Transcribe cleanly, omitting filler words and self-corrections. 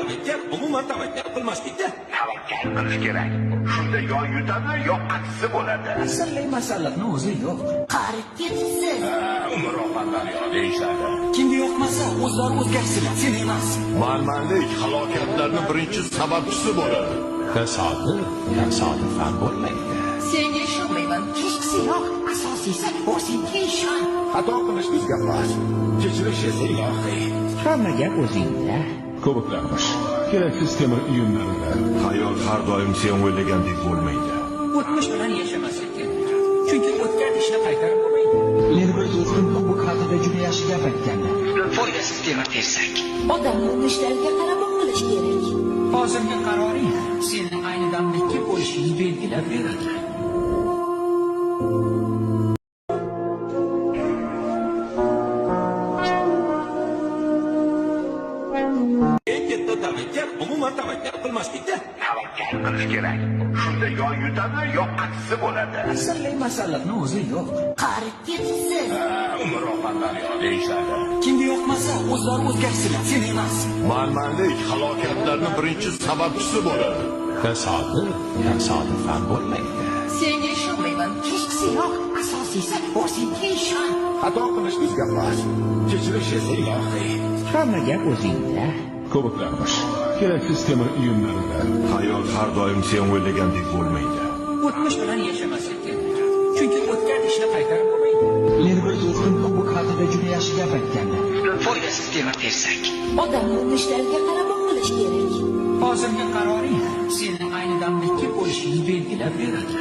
tavakkal umuman tavakkal qilmaslikda. Tavakkal qilish kerak. Shunda yo yutadi, yo aksi bo'ladi. Asarli masalliqni o'zi yo'q. Qarib ketibsiz. Umr opanlar yo deyishadi. Kimga yoqmasa o'zlari o'zgarsinlar, sen emas. Manmanlik halokatlarning birinchi sababchisi bo'ladi. Tasodifan bo'lmaydi. Senga ishonmayman. Kechqisiyoq asosiysi o'zingga ishon. Xato qilish bizga xos. Kechirish esa ilohiy. Hamma gap o'zingda. Ko'piklarmish. Keraksiz temir uyumlarida. Hayot har doim sen o'ylagandek bo'lmaydi. O'tmish bilan yashamaslik kerak. Chunki o'tgan ishni qaytarib bo'lmaydi. Meni bir do'stim bu haqida juda yaxshi gap aytgandi. Foydasiz temir tersak. Odamni unishlariga qarab qilish kerak. Hozirgi qaroring seni ayni damdagi bo'lishingni belgilab beradi. Tavakkal umuman tavakkal qilmaslikda. Tavakkal qilish kerak. Shunda yo yutadi, yo aksi bo'ladi. Asarli masalliqni o'zi yo'q. Qarib ketibsiz. Umr opanlar yo deyishadi. Kimga yoqmasa o'zlari o'zgarsinlar, sen emas. Manmanlik halokatlarning birinchi sababchisi bo'ladi. Tasodifan bo'lmaydi. Senga ishonmayman. Kechqisiyoq asosiysi o'zingga ishon. Xato qilish bizga xos. Kechirish esa ilohiy. Hamma gap o'zingda. Ko'piklarmish. Keraksiz temir uyumlarida. Hayot har doim sen o'ylagandek bo'lmaydi. O'tmish bilan yashamaslik kerak. Chunki o'tgan ishni qaytarib bo'lmaydi. Meni bir do'stim bu haqida juda yaxshi gap aytgandi. Foydasiz temir tersak. Odamni unishlariga qarab qilish kerak. Hozirgi qaroring seni ayni damdagi bo'lishingni belgilab beradi.